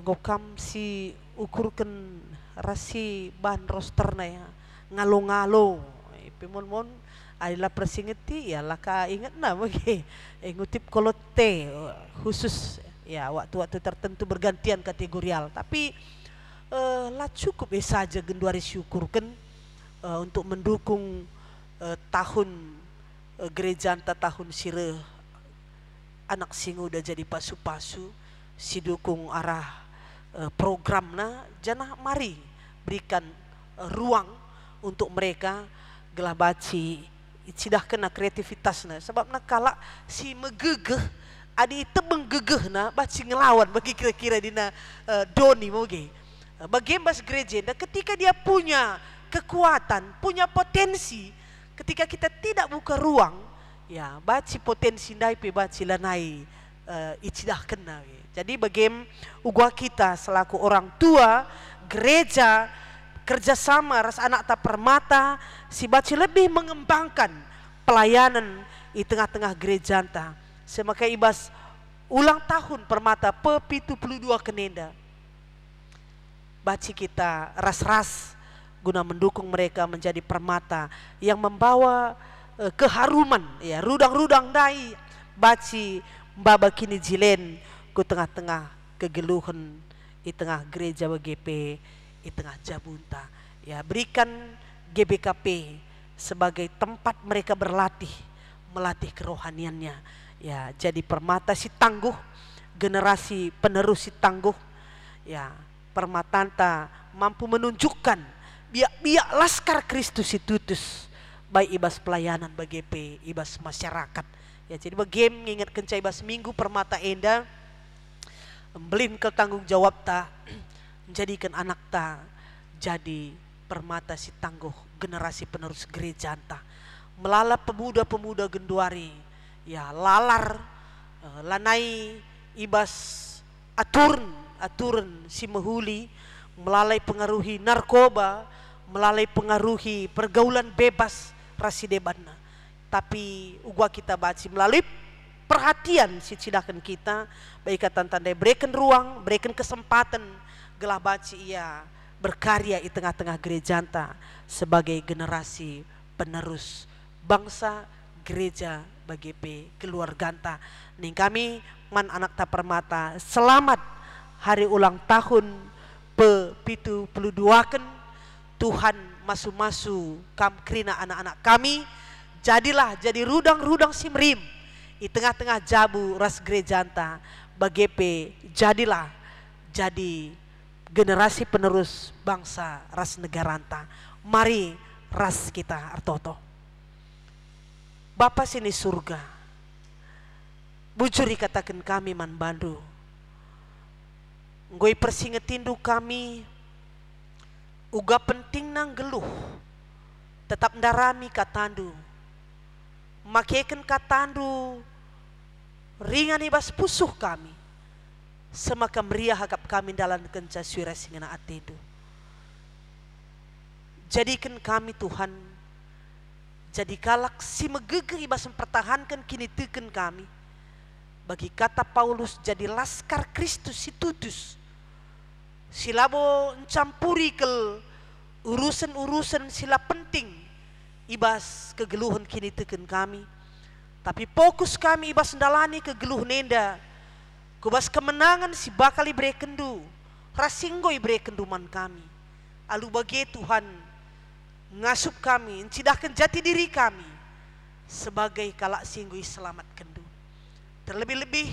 ngokam si ukurkan rasi ban rosterna ya ngalo-ngalo pimon-mon adalah persingeti ya laka ingat na bagi ngutip kolote khusus ya waktu-waktu tertentu bergantian kategorial tapi lah cukup saja genduari syukurkan untuk mendukung tahun gereja anta tahun sire anak singu udah jadi pasu-pasu si dukung arah programna janah mari berikan ruang untuk mereka gelah baci cidah kena kreativitasna sebab nak kala si megegeh adi tebeng gegeh na baci ngelawan bagi kira-kira dina doni moge bagi bas gereja ketika dia punya kekuatan punya potensi ketika kita tidak buka ruang ya baci potensi ndai pe baci lanai icidah kena. Jadi bagaimana ugwa kita selaku orang tua, gereja, kerjasama ras anak tak permata, si baci lebih mengembangkan pelayanan di tengah-tengah gereja anta. Semaka ibas ulang tahun permata pe-72 kenenda. Baci kita ras-ras guna mendukung mereka menjadi permata yang membawa keharuman ya rudang-rudang dai baci mbaba kini jilen ku tengah-tengah kegeluhan di tengah gereja BGP di tengah Jabunta ya berikan GBKP sebagai tempat mereka berlatih melatih kerohaniannya ya jadi permata si tangguh generasi penerus si tangguh ya permatanta mampu menunjukkan biak laskar Kristus Tutus baik ibas pelayanan BGP ibas masyarakat ya jadi bagaimana ingat kencai ibas minggu permata enda Belin ke tanggung jawab ta, jadikan anak ta jadi permata si tangguh generasi penerus gereja ta. Melalap pemuda-pemuda Genduari, ya lalar lanai ibas aturan si mehuli, melalui pengaruhi narkoba, melalui pengaruhi pergaulan bebas rasi debana. Tapi ugwa kita baci melalui perhatian si cidakan kita, baik tanda berikan ruang, berikan kesempatan gelah baci ia berkarya di tengah-tengah gereja anta sebagai generasi penerus bangsa gereja bagi keluarga anta. Ning kami man anak ta permata selamat hari ulang tahun pe-72 Tuhan masu-masu kam krina anak-anak kami jadilah jadi rudang-rudang simrim di tengah-tengah jabu ras gereja anta bagi jadilah jadi generasi penerus bangsa ras negara anta. Mari ras kita artoto. Bapa sini surga, bujur katakan kami man bandu, ngoi persingetindu kami, uga penting nang geluh, tetap ndarami katandu, makeken katandu, ringan ibas pusuh kami, semaka meriah hakap kami dalam kenca suara singana atedu. Jadikan kami Tuhan, jadi kalak si megege ibas mempertahankan kini teken kami. Bagi kata Paulus jadi laskar Kristus si tutus. Silabo campuri ke urusan-urusan sila penting ibas kegeluhan kini teken kami. Tapi fokus kami ibas ndalani kegeluh nenda. Kubas kemenangan si bakal ibrekendu. Rasinggo ibrekendu man kami. Alu bagi Tuhan ngasup kami, encidahkan jati diri kami sebagai kalak singgui selamat kendu. Terlebih-lebih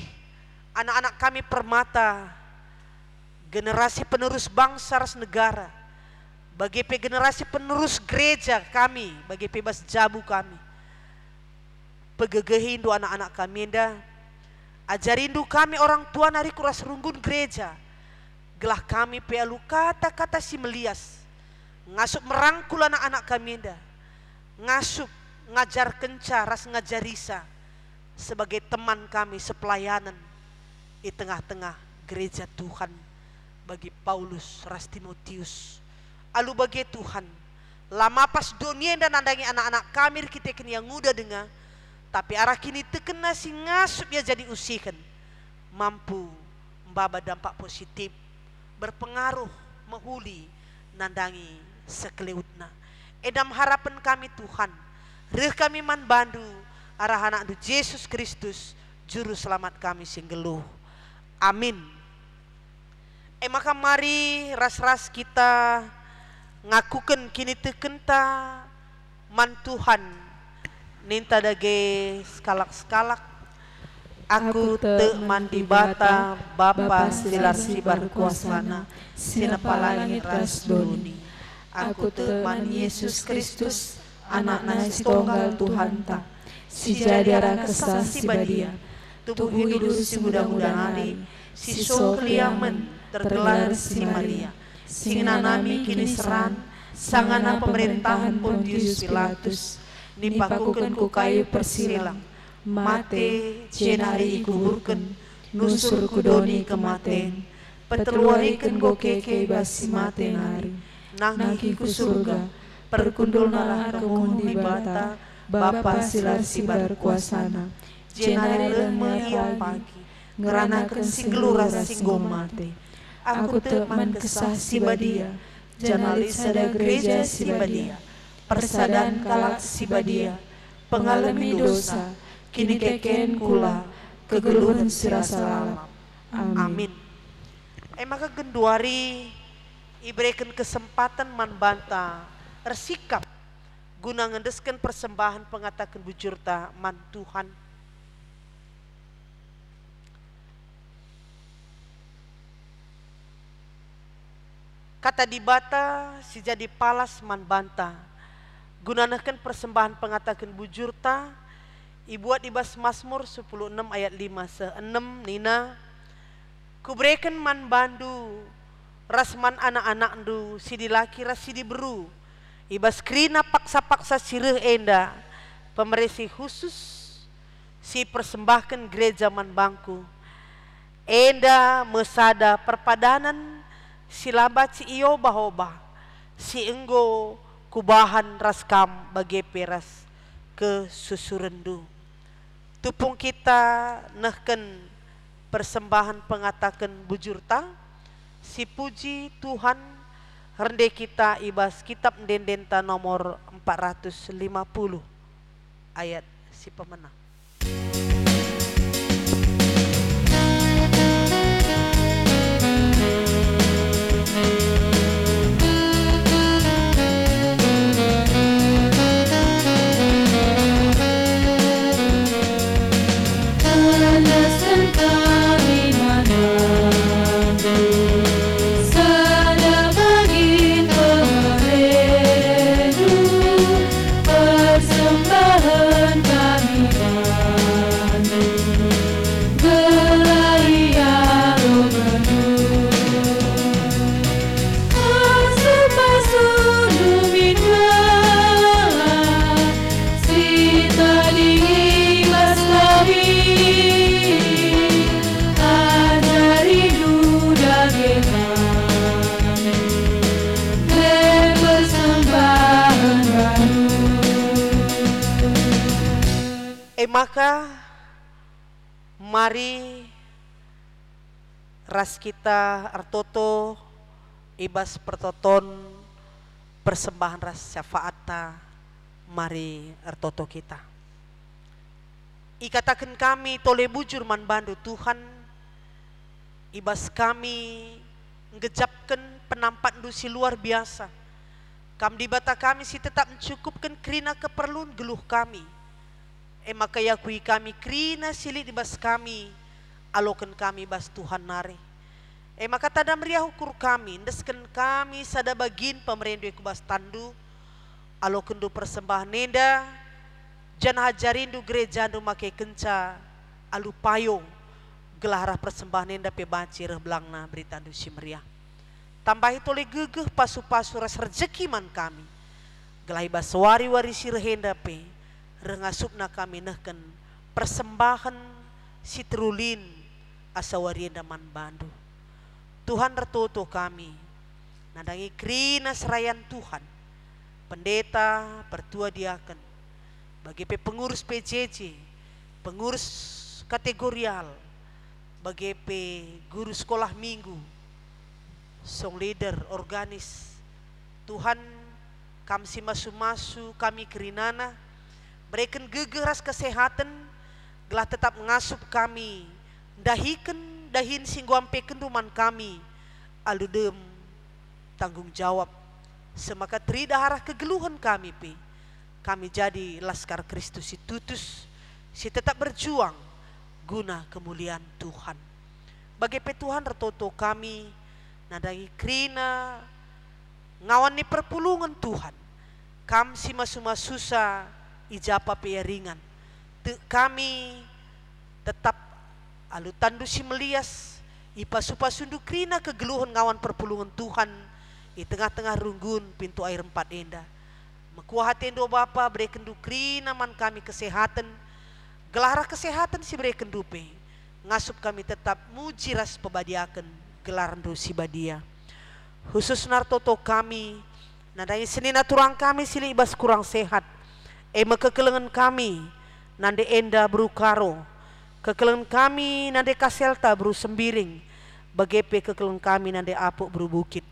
anak-anak kami permata, generasi penerus bangsa ras negara, bagi generasi penerus gereja kami, bagi bebas jabu kami. Pegegehindu anak-anak kami enda, ajarindu kami orang tua nari kuras runggun gereja, gelah kami pealu kata-kata si melias, ngasup merangkul anak-anak kami dah, ngasup ngajar kenca ras ngajarisa sebagai teman kami sepelayanan di tengah-tengah gereja Tuhan bagi Paulus ras Timotius. Alu bagi Tuhan lama pas dunia dan nandangi anak-anak kami kita kini yang muda dengar, tapi arah kini tekena si ngasup ya jadi usikan mampu membawa dampak positif berpengaruh menghuli nandangi sekeleutna. Edam harapan kami Tuhan, reh kami man bandu arah anak Yesus Kristus juru selamat kami singgeluh. Amin. Maka mari ras-ras kita ngakuken kini tekenta man Tuhan ninta dage skalak-skalak aku te mandi bata Bapa silar sibar kuasana sinapalangit ras doni. Aku te man Yesus Kristus anak nasi tunggal Tuhan ta si jadiara kesah si badia tubuh hidup si muda-muda nari si so kliamen tergelar si Maria sing nanami kini seran sangana pemerintahan Pontius Pilatus nipakuken ku kayu persilang mate cenari ikuburken nusur kudoni kematen peteluariken go keke basi mate nari nangki ku surga perkundul nalah kemundi bata Bapa silar sibar kuasana cenari leme yang pagi ngeranaken singlura singgo mate. Aku teman kesah si badia janali sada gereja si badia persadan kalak si badia pengalami dosa kini keken kula kegeluhan sirasa lalap. Amin. Maka Genduari iberikan kesempatan man banta tersikap guna ngendeskan persembahan pengatakan bujurta man Tuhan. Kata dibata si jadi palas man banta gunakan persembahan pengatakan bujurta ibuat ibas Mazmur 16 ayat 5 se-6 Nina Kubreken man bandu, rasman anak-anak ndu, sidi laki ras sidi beru. Ibas krina paksa-paksa sireh enda, pemerisi khusus si persembahkan gereja man bangku. Enda mesada perpadanan silabat si iyo bahoba, si enggo kubahan raskam bagi peras ke susurendu. Tupung kita nehken persembahan pengatakan bujurta, si puji Tuhan rende kita ibas kitab Dendenta nomor 450 ayat si pemenang. Maka mari ras kita artoto ibas pertoton persembahan ras syafaata, mari artoto kita. Ikatakan kami tole bujur man bandu Tuhan, ibas kami ngejapkan penampat dusi luar biasa. Kam di bata kami si tetap mencukupkan krina keperluan geluh kami. Maka yakui kami krina silit di bas kami, alokan kami bas Tuhan nare. Maka tada meriah ukur kami, ndesken kami sada bagin pemerintah ku bas tandu, alokan du persembahan nenda, jan hajarindu gereja du make kenca, alu payung, gelarah persembahan nenda pe bancir belangna berita du si meriah. Tambahi tole gegeh pasu-pasu ras rezeki man kami, gelai bas wari-wari sirhenda pe, rengasupna kami nehken persembahan si terulin asawarienda man bandu. Tuhan retuto kami nadangi krina serayan Tuhan, pendeta pertua diaken, bagi pengurus PJJ, pengurus kategorial, bagi guru sekolah minggu, song leader organis. Tuhan kami si masu-masu kami kerinana, berikan gegeras kesehatan, gelah tetap ngasup kami, dahin singguampe kenduman kami, aludem tanggung jawab, semaka terida harah kegeluhan kami pi, kami jadi laskar Kristus si tutus, si tetap berjuang guna kemuliaan Tuhan. Bagi Tuhan retoto kami, nadai krina ngawan ni perpulungan Tuhan, kam si masu-masusa ijapa ringan. Kami tetap alu tandu si melias ipasu-pasundu krina kegeluhan ngawan perpulungan Tuhan di tengah-tengah runggun pintu air 4 enda. Mekuahaten do Bapa berikan du krina man kami kesehatan, gelarah kesehatan si berikan dupe, ngasup kami tetap muji ras pebadiaken gelaran do si badia. Khusus nartoto kami, nadai senina turang kami sili ibas kurang sehat. Kekelengan kami nande enda berukaro, kekelengan kami nande kaselta beru sembiring, bagepe kekelengan kami nande apuk beru bukit.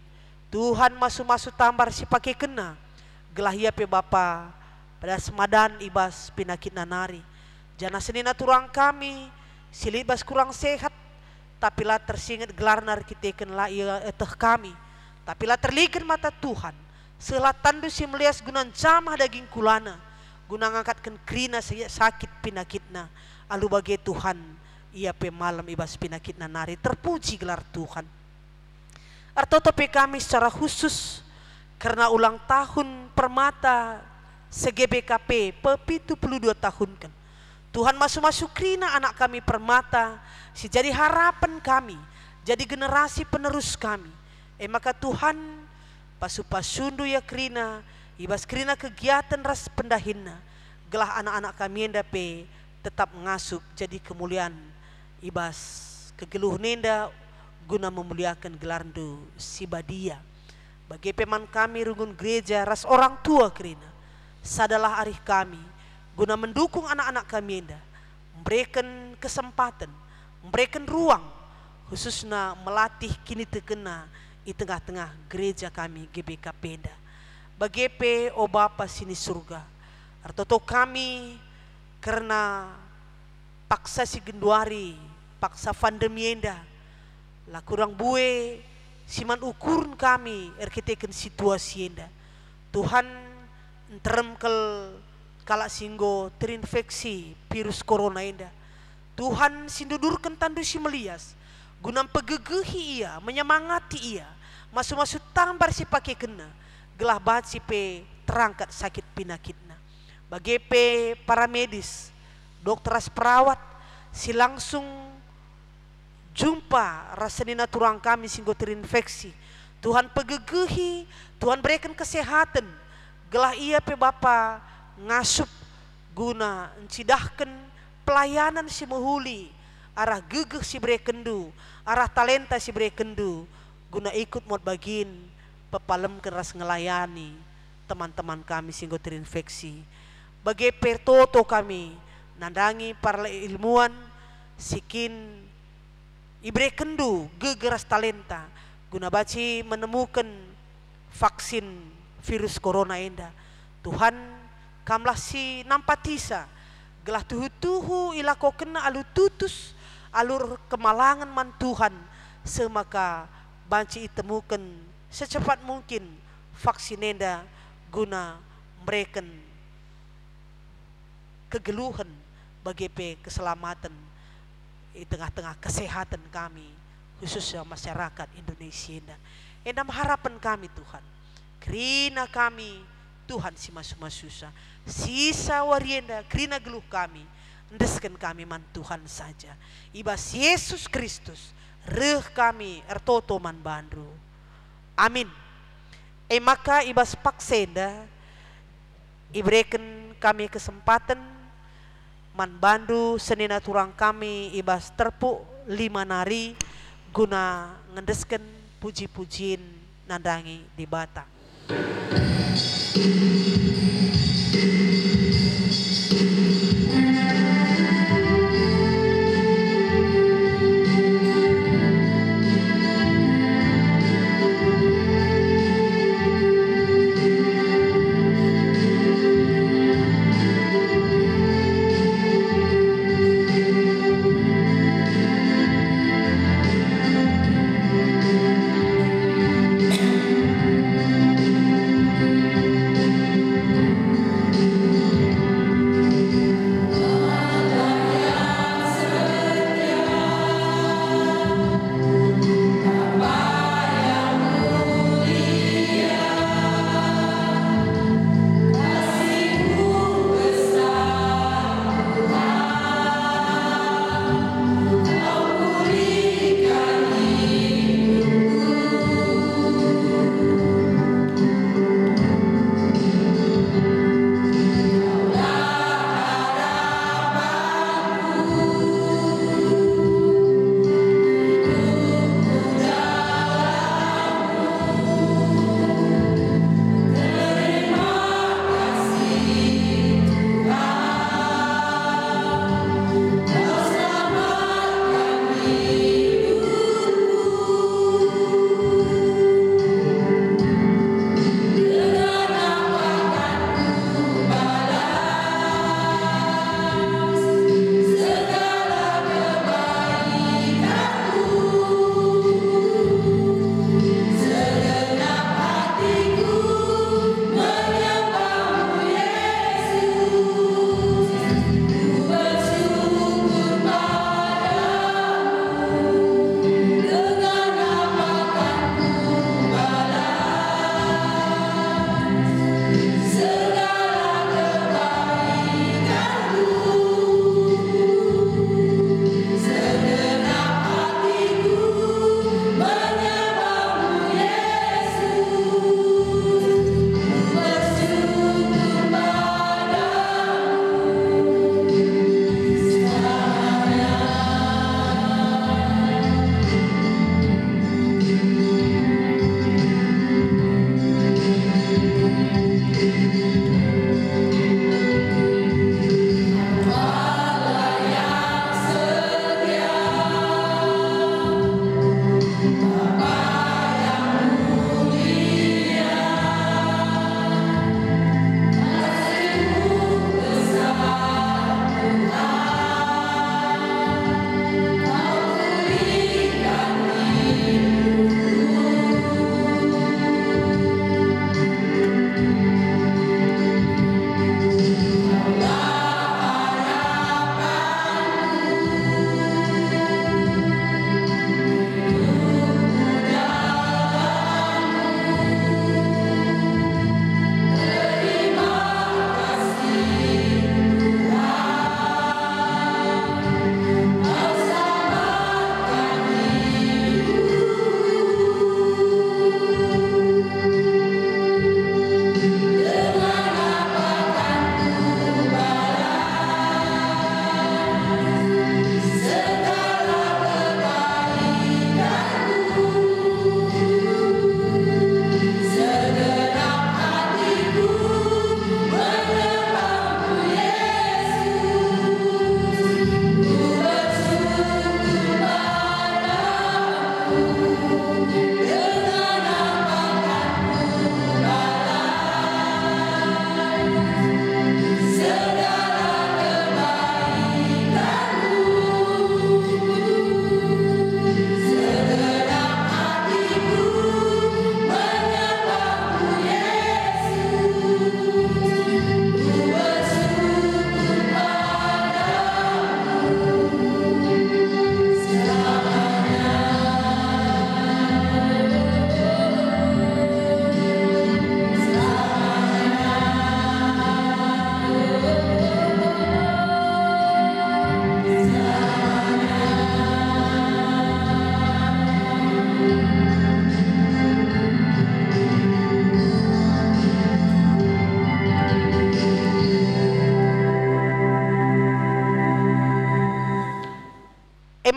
Tuhan masu-masu tambar si pakai kena, gelahia pe Bapa pada semadan ibas pinakit nanari. Jana senina turang kami silibas kurang sehat, tapi lah tersingat gelar nar kiteken lah ia eteh kami, tapi lah terlikan mata Tuhan, selatan du si melias gunan jamah daging kulana, guna ngangkatkan krina sakit pinakitna, alu bagi Tuhan ia pe malam ibas pinakitna nari, terpuji gelar Tuhan. Artoto pe kami secara khusus karena ulang tahun permata se-GBKP pe 72 tahun kan. Tuhan masuk-masuk krina anak kami permata, si jadi harapan kami, jadi generasi penerus kami. Maka Tuhan pasu-pasundu ya krina, ibas krina kegiatan ras pendahina, gelah anak-anak kami enda pe tetap ngasup jadi kemuliaan ibas kegeluh nenda guna memuliakan gelarndu sibadia. Bagi peman kami rungun gereja ras orang tua krina, sadalah arih kami guna mendukung anak-anak kami enda, memberikan kesempatan, memberikan ruang, khususnya melatih kini terkena di tengah-tengah gereja kami GBK Penda. Bagi o Bapa sini surga, artoto kami karena paksa si genduari, paksa pandemi enda, lah kurang bue siman ukurun kami erkiteken situasi enda. Tuhan teremkel kala singgo terinfeksi virus corona enda. Tuhan sindudurkan tandu si melias guna pegegehi ia, menyemangati ia, masuk-masuk tambar si pakai kena gelah bat si pe terangkat sakit pinakitna. Bagi pe para medis, dokter as perawat si langsung jumpa rasanina turang kami singgo terinfeksi. Tuhan pegegehi, Tuhan berikan kesehatan, gelah ia pe Bapa ngasup guna encidahkan pelayanan si mahuli, arah gegeh si berekendu, arah talenta si berekendu, guna ikut mod bagin pepalem keras ngelayani teman-teman kami singgo terinfeksi. Bagi pertoto kami nandangi para ilmuwan sikin ibrekendu gegeras talenta guna baci menemukan vaksin virus corona enda. Tuhan kamlah si nampatisa gelah tuhu-tuhu ilako kena alu tutus alur kemalangan man Tuhan, semaka banci itemukan secepat mungkin vaksin enda guna mereka kegeluhan bagi keselamatan di tengah-tengah kesehatan kami, khususnya masyarakat Indonesia. Endam harapan kami Tuhan, kerina kami Tuhan si masu-masusa, sisa warienda kerina geluh kami, endeskan kami man Tuhan saja. Ibas Yesus Kristus, reh kami ertoto man bandru. Amin. Maka ibas paksenda, iberikan kami kesempatan man bandu senina turang kami ibas terpuk 5 nari guna ngendesken puji-pujiin nandangi di Batang.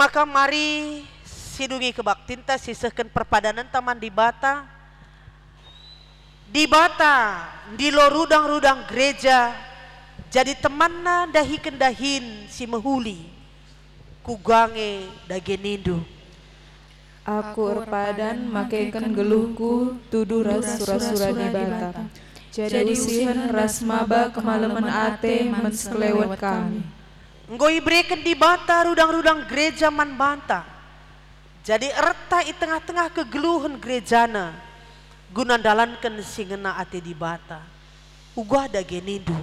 Maka mari sidungi kebaktinta sisehkan perpadanan taman di bata di lo rudang-rudang gereja jadi temanna dahi kendahin si mehuli kugange dagenindu. Aku erpadan makaikan geluhku tuduh ras sura-sura di bata. Jadi usihan ras maba kemalaman ate mensekelewat kami. Ngoi breken di bata rudang-rudang gereja man banta. Jadi erta i tengah-tengah kegeluhan gerejana guna dalankan singena ate di bata. Ugah dagenindu.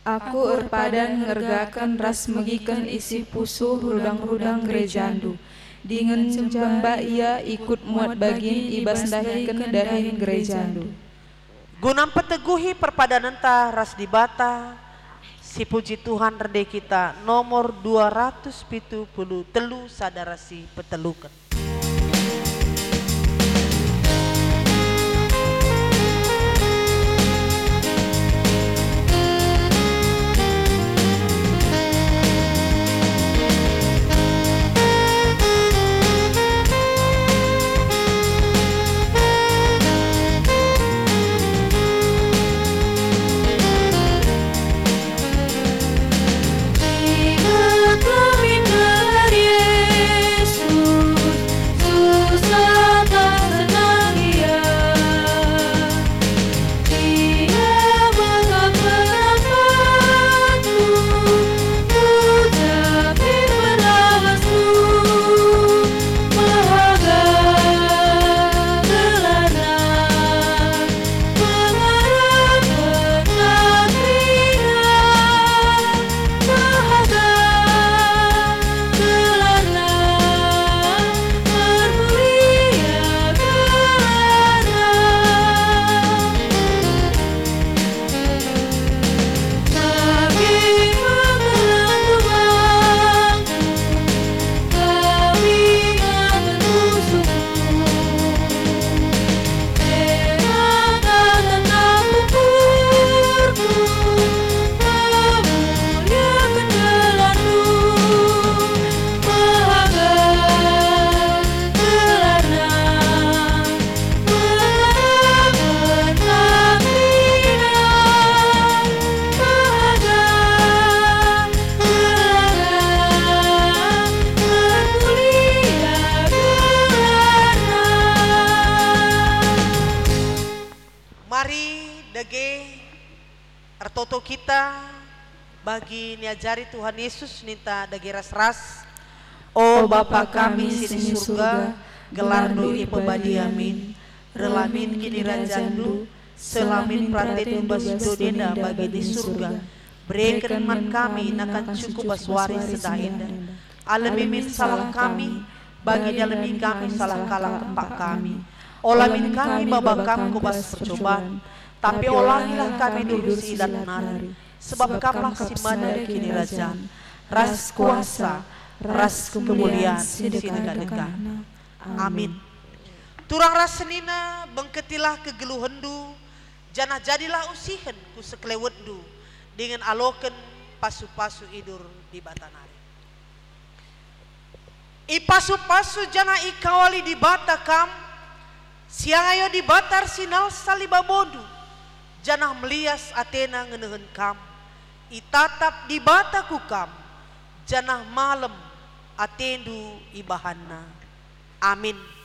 Aku erpadan ngergakan ras megikan isi pusuh rudang-rudang gerejandu. Dengan jamba ia ikut muat bagin ibas dahikan dahin gerejandu. Guna peteguhi perpadanan ta ras di bata. Si puji Tuhan rede kita nomor 273 sadara si petelukan. Ertoto kita bagi niajari Tuhan Yesus ninta dagi ras-ras. O Bapa kami sini surga, gelarnu ipebadi amin. Relamin kini rajandu, selamin praten bas dodena bagi di surga. Berikan man kami nakan cukup baswari sedahenda. Alamimin salah kami, bagi dalemi kami salah kalah tempat kami. Olamin kami babakam kubas percobaan. Tapi olangilah kami dulu silat nari, sebab kamu si mana kini raja, ras kuasa, ras kemuliaan sinega-nega. Amin. Turang ras senina bengketilah kegeluhendu, janah jadilah usihen ku sekelewendu, dengan aloken pasu-pasu idur di batanari. I pasu-pasu janah ikawali di batakam, siang ayo di batar sinal salibabodu. Janah melias Athena ngenehen kam, itatap di bataku kam, janah malam atendu ibahana. Amin.